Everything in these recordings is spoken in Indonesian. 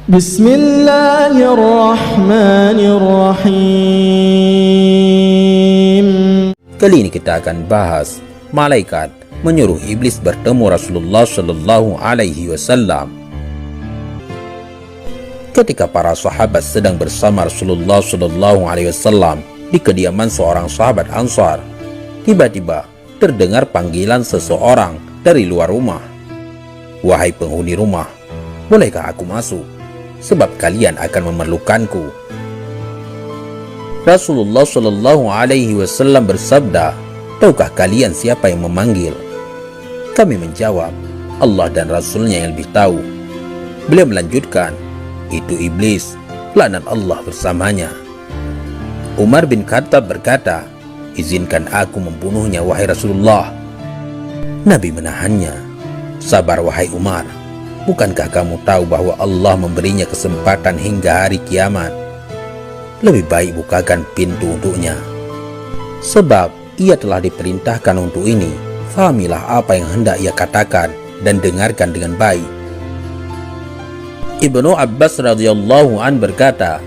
Bismillahirrahmanirrahim. Kali ini kita akan bahas malaikat menyuruh iblis bertemu Rasulullah Shallallahu Alaihi Wasallam. Ketika para sahabat sedang bersama Rasulullah Shallallahu Alaihi Wasallam di kediaman seorang sahabat Ansar, tiba-tiba terdengar panggilan seseorang dari luar rumah. "Wahai penghuni rumah, bolehkah aku masuk? Sebab kalian akan memerlukanku." Rasulullah Shallallahu Alaihi Wasallam bersabda, "Tahukah kalian siapa yang memanggil?" Kami menjawab, "Allah dan Rasulnya yang lebih tahu." Beliau melanjutkan, "Itu iblis, laknat Allah bersamanya." Umar bin Khattab berkata, "Izinkan aku membunuhnya, wahai Rasulullah." Nabi menahannya. "Sabar wahai Umar, bukankah kamu tahu bahwa Allah memberinya kesempatan hingga hari kiamat? Lebih baik bukakan pintu untuknya. Sebab ia telah diperintahkan untuk ini. Fahamilah apa yang hendak ia katakan dan dengarkan dengan baik." Ibnu Abbas radhiyallahu an berkata,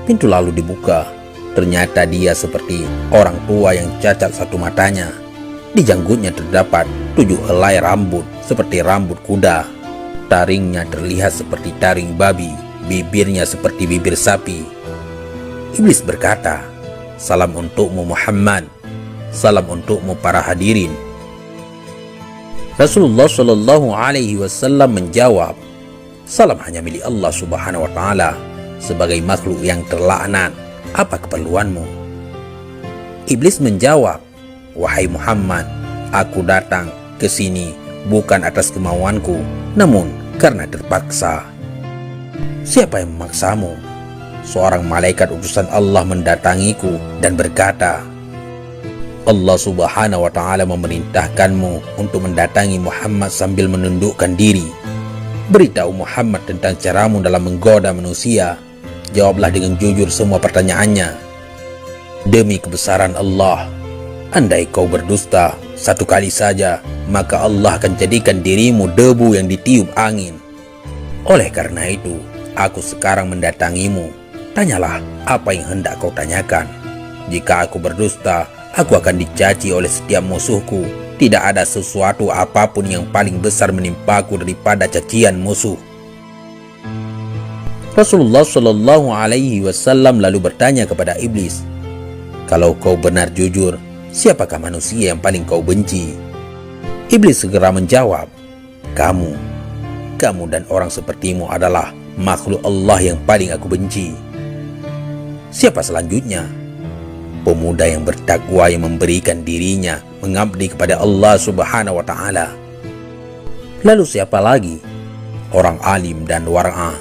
pintu lalu dibuka. Ternyata dia seperti orang tua yang cacat satu matanya. Di janggutnya terdapat 7 helai rambut seperti rambut kuda. Taringnya terlihat seperti taring babi, bibirnya seperti bibir sapi. Iblis berkata, "Salam untukmu Muhammad, salam untukmu para hadirin." Rasulullah Shallallahu Alaihi Wasallam menjawab, "Salam hanya milik Allah Subhanahu Wa Taala. Sebagai makhluk yang terlaknat, apa keperluanmu?" Iblis menjawab, "Wahai Muhammad, aku datang ke sini bukan atas kemauanku, namun karena terpaksa." "Siapa yang memaksamu?" "Seorang malaikat utusan Allah mendatangiku dan berkata, Allah Subhanahu wa Ta'ala memerintahkanmu untuk mendatangi Muhammad sambil menundukkan diri. Beritahu Muhammad tentang caramu dalam menggoda manusia. Jawablah dengan jujur semua pertanyaannya. Demi kebesaran Allah, andai kau berdusta satu kali saja, maka Allah akan jadikan dirimu debu yang ditiup angin. Oleh karena itu, aku sekarang mendatangimu. Tanyalah apa yang hendak kau tanyakan. Jika aku berdusta, aku akan dicaci oleh setiap musuhku. Tidak ada sesuatu apapun yang paling besar menimpaku daripada cacian musuh." Rasulullah Shallallahu Alaihi Wasallam lalu bertanya kepada iblis, "Kalau kau benar jujur, siapakah manusia yang paling kau benci?" Iblis segera menjawab, Kamu dan orang sepertimu adalah makhluk Allah yang paling aku benci." "Siapa selanjutnya?" "Pemuda yang bertakwa yang memberikan dirinya mengabdi kepada Allah Subhanahu wa Ta'ala." "Lalu siapa lagi?" "Orang alim dan wara'ah."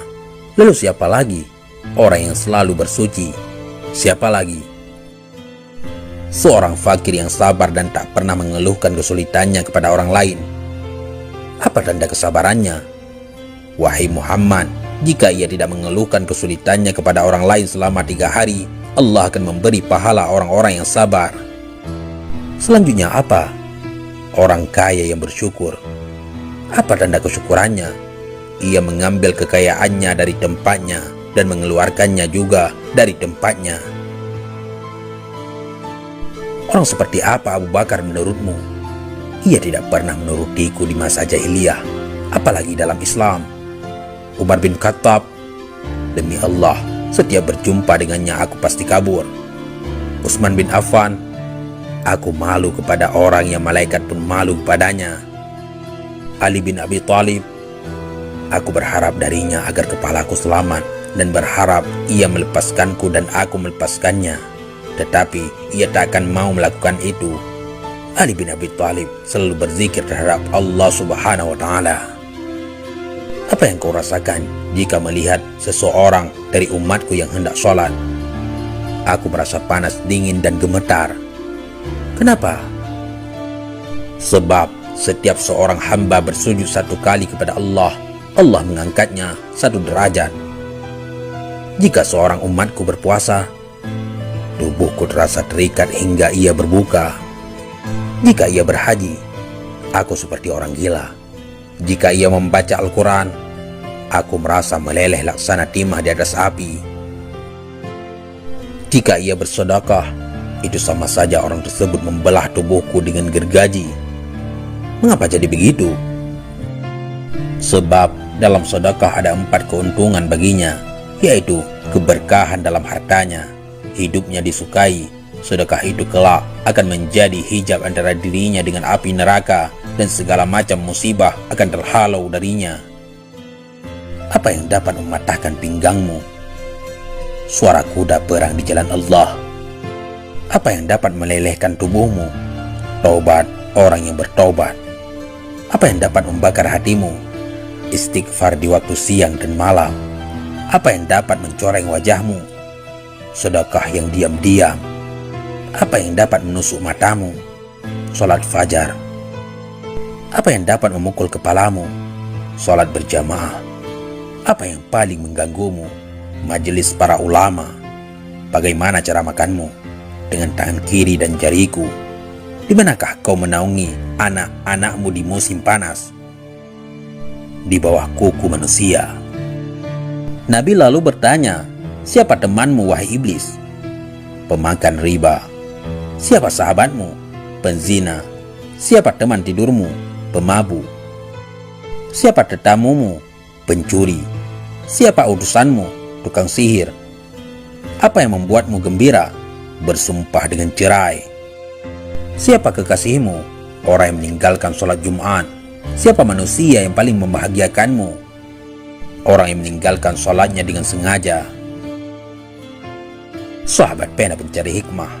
"Lalu siapa lagi?" "Orang yang selalu bersuci." "Siapa lagi?" "Seorang fakir yang sabar dan tak pernah mengeluhkan kesulitannya kepada orang lain." "Apa tanda kesabarannya?" "Wahai Muhammad, jika ia tidak mengeluhkan kesulitannya kepada orang lain selama 3 hari, Allah akan memberi pahala orang-orang yang sabar." "Selanjutnya apa?" "Orang kaya yang bersyukur." "Apa tanda kesyukurannya?" "Ia mengambil kekayaannya dari tempatnya dan mengeluarkannya juga dari tempatnya." "Orang seperti apa Abu Bakar menurutmu?" "Ia tidak pernah menurutiku di masa jahiliyah, apalagi dalam Islam." Umar bin Khattab, "Demi Allah, setiap berjumpa dengannya aku pasti kabur." Utsman bin Affan, "Aku malu kepada orang yang malaikat pun malu kepadanya." Ali bin Abi Thalib, "Aku berharap darinya agar kepalaku selamat dan berharap ia melepaskanku dan aku melepaskannya. Tetapi ia tak akan mau melakukan itu." Ali bin Abi Thalib selalu berzikir terhadap Allah Subhanahu wa Ta'ala. "Apa yang kau rasakan jika melihat seseorang dari umatku yang hendak sholat?" "Aku merasa panas, dingin, dan gemetar." "Kenapa?" "Sebab setiap seorang hamba bersujud 1 kali kepada Allah, Allah mengangkatnya 1 derajat. Jika seorang umatku berpuasa, tubuhku terasa terikat hingga ia berbuka. Jika ia berhaji, aku seperti orang gila. Jika ia membaca Al-Quran, Aku merasa meleleh laksana timah di atas api. Jika ia bersedekah, itu sama saja orang tersebut membelah tubuhku dengan gergaji. Mengapa jadi begitu? Sebab dalam sedekah ada 4 keuntungan baginya, yaitu keberkahan dalam hartanya, hidupnya disukai. Sedekah itu kelak akan menjadi hijab antara dirinya dengan api neraka, dan segala macam musibah akan terhalau darinya. Apa yang dapat mematahkan pinggangmu? Suara kuda perang di jalan Allah. Apa yang dapat melelehkan tubuhmu? Taubat orang yang bertaubat. Apa yang dapat membakar hatimu? Istighfar di waktu siang dan malam. Apa yang dapat mencoreng wajahmu? Sedekah yang diam-diam. Apa yang dapat menusuk matamu? Salat fajar. Apa yang dapat memukul kepalamu? Salat berjamaah. Apa yang paling mengganggumu? Majelis para ulama. Bagaimana cara makanmu? Dengan tangan kiri dan jariku. Di manakah kau menaungi anak-anakmu di musim panas? Di bawah kuku manusia. Nabi lalu bertanya, siapa temanmu wahai iblis? Pemakan riba. Siapa sahabatmu? Penzina. Siapa teman tidurmu? Pemabuk. Siapa tetamumu? Pencuri. Siapa utusanmu? Tukang sihir. Apa yang membuatmu gembira? Bersumpah dengan cerai. Siapa kekasihmu? Orang yang meninggalkan sholat Jumat. Siapa manusia yang paling membahagiakanmu? Orang yang meninggalkan sholatnya dengan sengaja. Sahabat pena pencari hikmah.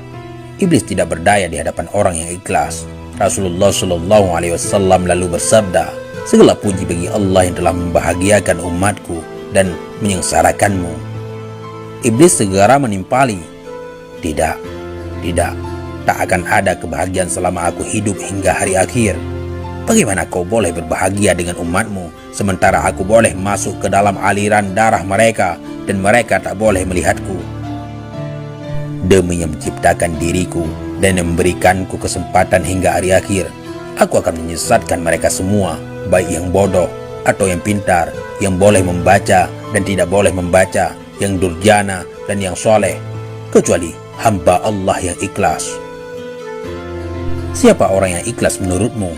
Iblis tidak berdaya di hadapan orang yang ikhlas. Rasulullah SAW lalu bersabda, segala puji bagi Allah yang telah membahagiakan umatku dan menyengsarakanmu. Iblis segera menimpali, Tidak, tak akan ada kebahagiaan selama aku hidup hingga hari akhir. Bagaimana kau boleh berbahagia dengan umatmu, sementara aku boleh masuk ke dalam aliran darah mereka, dan mereka tak boleh melihatku? Demi yang menciptakan diriku dan yang memberikanku kesempatan hingga hari akhir, aku akan menyesatkan mereka semua, baik yang bodoh atau yang pintar, yang boleh membaca dan tidak boleh membaca, yang durjana dan yang soleh, kecuali hamba Allah yang ikhlas. Siapa orang yang ikhlas menurutmu?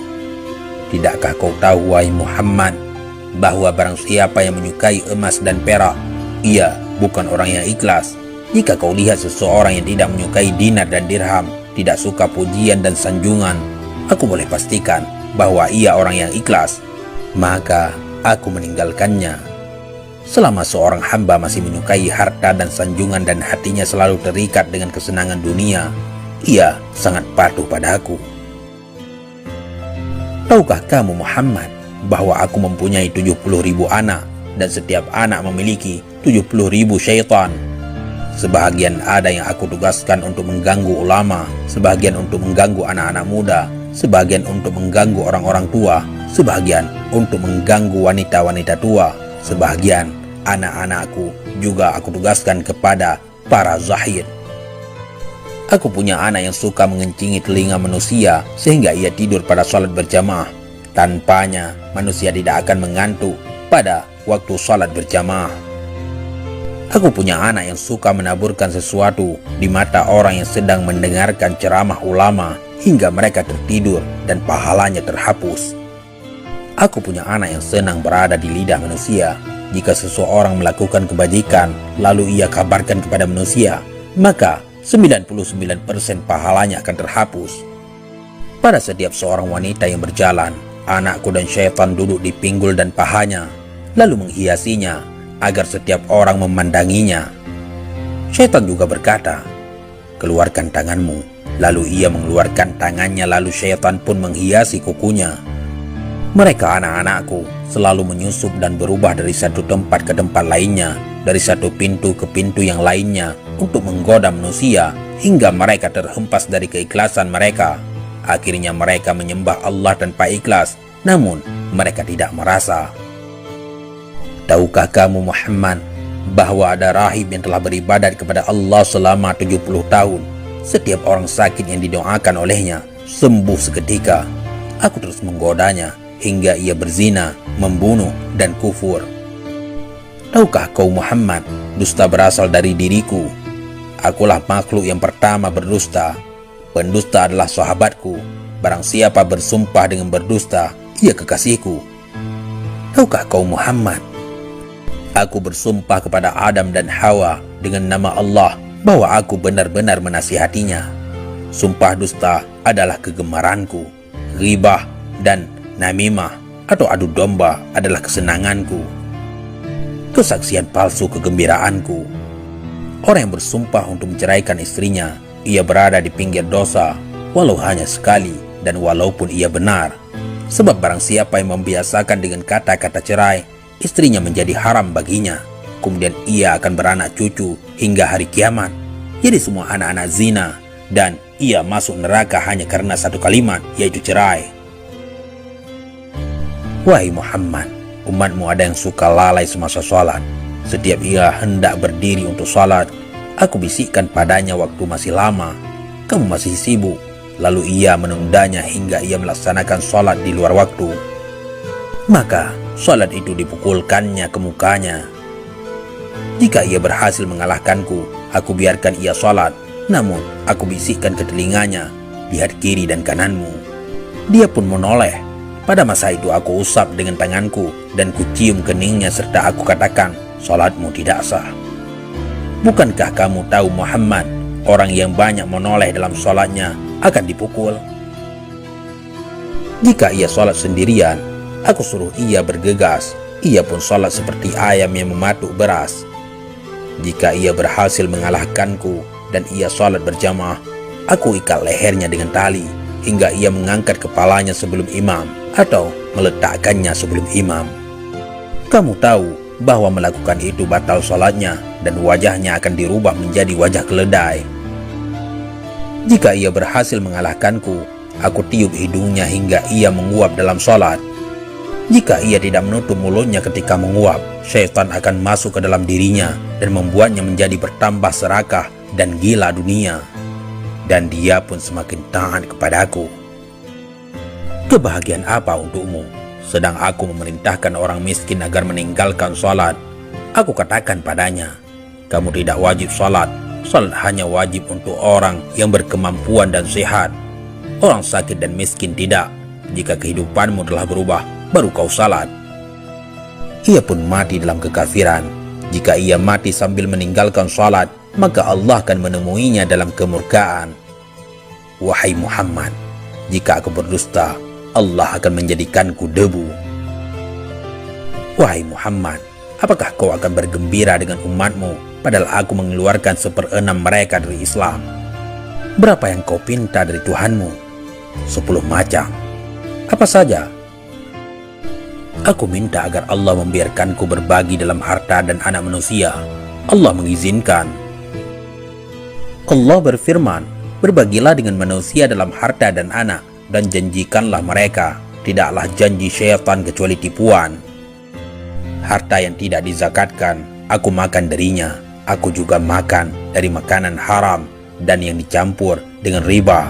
Tidakkah kau tahu, wahai Muhammad, bahwa barang siapa yang menyukai emas dan perak, ia bukan orang yang ikhlas. Jika kau lihat seseorang yang tidak menyukai dinar dan dirham, tidak suka pujian dan sanjungan, aku boleh pastikan bahwa ia orang yang ikhlas, maka aku meninggalkannya. Selama seorang hamba masih menyukai harta dan sanjungan dan hatinya selalu terikat dengan kesenangan dunia, ia sangat patuh padaku. Tahukah kamu Muhammad bahwa aku mempunyai 70.000 anak, dan setiap anak memiliki 70.000 syaitan? Sebahagian ada yang aku tugaskan untuk mengganggu ulama, sebahagian untuk mengganggu anak-anak muda, sebahagian untuk mengganggu orang-orang tua, sebahagian untuk mengganggu wanita-wanita tua, sebahagian anak-anakku juga aku tugaskan kepada para zahid. Aku punya anak yang suka mengencingi telinga manusia sehingga ia tidur pada salat berjamaah. Tanpanya manusia tidak akan mengantuk pada waktu salat berjamaah. Aku punya anak yang suka menaburkan sesuatu di mata orang yang sedang mendengarkan ceramah ulama hingga mereka tertidur dan pahalanya terhapus. Aku punya anak yang senang berada di lidah manusia. Jika seseorang melakukan kebajikan lalu ia kabarkan kepada manusia, maka 99% pahalanya akan terhapus. Pada setiap seorang wanita yang berjalan, anakku dan syaitan duduk di pinggul dan pahanya, lalu menghiasinya agar setiap orang memandanginya. Syaitan juga berkata, keluarkan tanganmu. Lalu ia mengeluarkan tangannya, lalu syaitan pun menghiasi kukunya. Mereka anak-anakku selalu menyusup dan berubah dari satu tempat ke tempat lainnya, dari satu pintu ke pintu yang lainnya untuk menggoda manusia hingga mereka terhempas dari keikhlasan mereka. Akhirnya mereka menyembah Allah tanpa ikhlas, namun mereka tidak merasa. Tahukah kamu Muhammad bahwa ada rahib yang telah beribadat kepada Allah selama 70 tahun. Setiap orang sakit yang didoakan olehnya sembuh seketika. Aku terus menggodanya hingga ia berzina, membunuh, dan kufur. Tahukah kau Muhammad, dusta berasal dari diriku. Akulah makhluk yang pertama berdusta. Pendusta adalah sahabatku. Barang siapa bersumpah dengan berdusta, ia kekasihku. Tahukah kau Muhammad, aku bersumpah kepada Adam dan Hawa dengan nama Allah bahwa aku benar-benar menasihatinya. Sumpah dusta adalah kegemaranku. Ghibah dan namimah atau adu domba adalah kesenanganku. Kesaksian palsu kegembiraanku. Orang yang bersumpah untuk menceraikan istrinya, ia berada di pinggir dosa, walau hanya sekali dan walaupun ia benar. Sebab barang siapa yang membiasakan dengan kata-kata cerai, istrinya menjadi haram baginya. Kemudian ia akan beranak cucu hingga hari kiamat. Jadi semua anak-anak zina, dan ia masuk neraka hanya karena satu kalimat, yaitu cerai. Wahai Muhammad, umatmu ada yang suka lalai semasa sholat. Setiap ia hendak berdiri untuk sholat, aku bisikkan padanya waktu masih lama. Kamu masih sibuk. Lalu ia menundanya hingga ia melaksanakan sholat di luar waktu. Maka sholat itu dipukulkannya ke mukanya. Jika ia berhasil mengalahkanku, aku biarkan ia sholat. Namun aku bisikkan ke telinganya, lihat kiri dan kananmu. Dia pun menoleh. Pada masa itu aku usap dengan tanganku dan kucium keningnya serta aku katakan, sholatmu tidak sah. Bukankah kamu tahu Muhammad, orang yang banyak menoleh dalam sholatnya akan dipukul? Jika ia sholat sendirian, aku suruh ia bergegas. Ia pun sholat seperti ayam yang mematuk beras. Jika ia berhasil mengalahkanku dan ia sholat berjamaah, aku ikat lehernya dengan tali hingga ia mengangkat kepalanya sebelum imam atau meletakkannya sebelum imam. Kamu tahu bahwa melakukan itu batal sholatnya dan wajahnya akan dirubah menjadi wajah keledai. Jika ia berhasil mengalahkanku, aku tiup hidungnya hingga ia menguap dalam sholat. Jika ia tidak menutup mulutnya ketika menguap, syaitan akan masuk ke dalam dirinya dan membuatnya menjadi bertambah serakah dan gila dunia. Dan dia pun semakin taat kepadaku. Kebahagiaan apa untukmu, sedang aku memerintahkan orang miskin agar meninggalkan sholat? Aku katakan padanya, kamu tidak wajib sholat. Sholat hanya wajib untuk orang yang berkemampuan dan sehat. Orang sakit dan miskin tidak. Jika kehidupanmu telah berubah, baru kau sholat. Ia pun mati dalam kekafiran. Jika ia mati sambil meninggalkan sholat, maka Allah akan menemuinya dalam kemurkaan. Wahai Muhammad, jika aku berdusta, Allah akan menjadikanku debu. Wahai Muhammad, apakah kau akan bergembira dengan umatmu, padahal aku mengeluarkan 1/6 mereka dari Islam? Berapa yang kau pinta dari Tuhanmu? 10 macam. Apa saja? Aku minta agar Allah membiarkanku berbagi dalam harta dan anak manusia. Allah mengizinkan. Allah berfirman, berbagilah dengan manusia dalam harta dan anak, dan janjikanlah mereka, tidaklah janji syaitan kecuali tipuan. Harta yang tidak dizakatkan, aku makan darinya. Aku juga makan dari makanan haram dan yang dicampur dengan riba.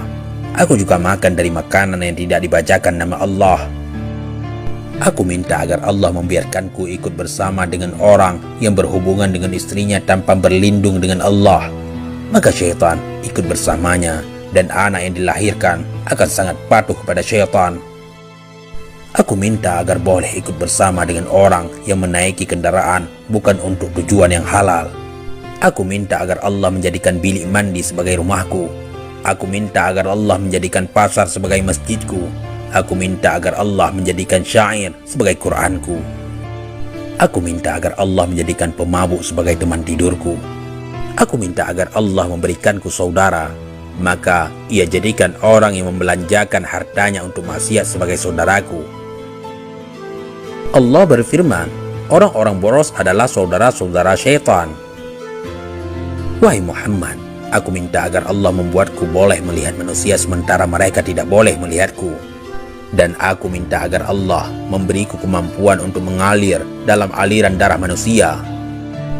Aku juga makan dari makanan yang tidak dibacakan nama Allah. Aku minta agar Allah membiarkanku ikut bersama dengan orang yang berhubungan dengan istrinya tanpa berlindung dengan Allah. Maka syaitan ikut bersamanya, dan anak yang dilahirkan akan sangat patuh kepada syaitan. Aku minta agar boleh ikut bersama dengan orang yang menaiki kendaraan bukan untuk tujuan yang halal. Aku minta agar Allah menjadikan bilik mandi sebagai rumahku. Aku minta agar Allah menjadikan pasar sebagai masjidku. Aku minta agar Allah menjadikan syair sebagai Quranku. Aku minta agar Allah menjadikan pemabuk sebagai teman tidurku. Aku minta agar Allah memberikanku saudara, maka ia jadikan orang yang membelanjakan hartanya untuk maksiat sebagai saudaraku. Allah berfirman, orang-orang boros adalah saudara-saudara syaitan. Wahai Muhammad, aku minta agar Allah membuatku boleh melihat manusia sementara mereka tidak boleh melihatku. Dan aku minta agar Allah memberiku kemampuan untuk mengalir dalam aliran darah manusia.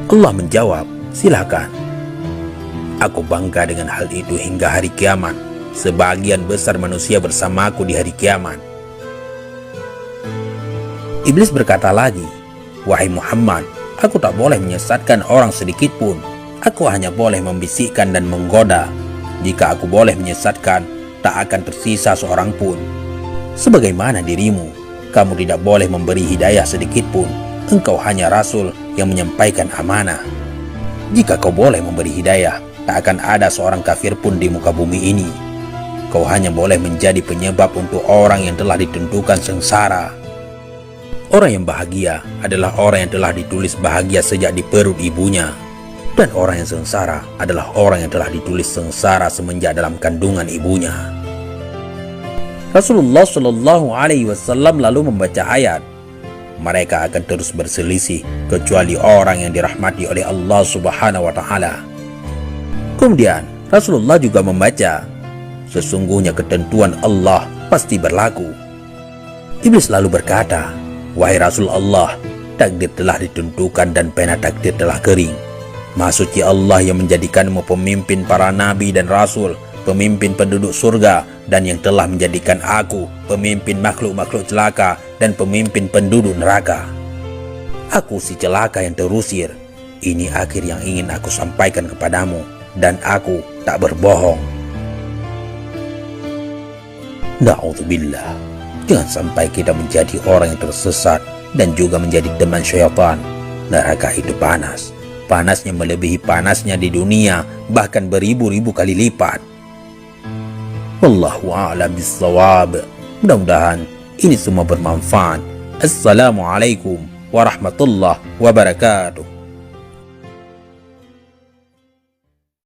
Allah menjawab, silakan. Aku bangga dengan hal itu hingga hari kiamat. Sebagian besar manusia bersamaku di hari kiamat. Iblis berkata lagi, wahai Muhammad, Aku tak boleh menyesatkan orang sedikit pun. Aku hanya boleh membisikkan dan menggoda. Jika aku boleh menyesatkan, tak akan tersisa seorang pun. Sebagaimana dirimu, kamu tidak boleh memberi hidayah sedikit pun. Engkau hanya rasul yang menyampaikan amanah. Jika kau boleh memberi hidayah, tak akan ada seorang kafir pun di muka bumi ini. Kau hanya boleh menjadi penyebab untuk orang yang telah ditentukan sengsara. Orang yang bahagia adalah orang yang telah ditulis bahagia sejak di perut ibunya. Dan orang yang sengsara adalah orang yang telah ditulis sengsara semenjak dalam kandungan ibunya. Rasulullah Shallallahu Alaihi Wasallam lalu membaca ayat, mereka akan terus berselisih kecuali orang yang dirahmati oleh Allah Subhanahu Wa Taala. Kemudian Rasulullah juga membaca, sesungguhnya ketentuan Allah pasti berlaku. Iblis lalu berkata, wahai Rasul Allah, takdir telah ditentukan dan pena takdir telah kering. Maksudnya Allah yang menjadikanmu pemimpin para nabi dan rasul, pemimpin penduduk surga, dan yang telah menjadikan aku pemimpin makhluk-makhluk celaka dan pemimpin penduduk neraka. Aku si celaka yang terusir. Ini akhir yang ingin aku sampaikan kepadamu, dan aku tak berbohong. Na'udzubillah. Jangan sampai kita menjadi orang yang tersesat dan juga menjadi teman syaitan. Neraka itu panas. Panasnya melebihi panasnya di dunia, bahkan beribu-ribu kali lipat. Wallahu a'lam bissawab. Mudah-mudahan ini semua bermanfaat. Assalamualaikum warahmatullahi wabarakatuh.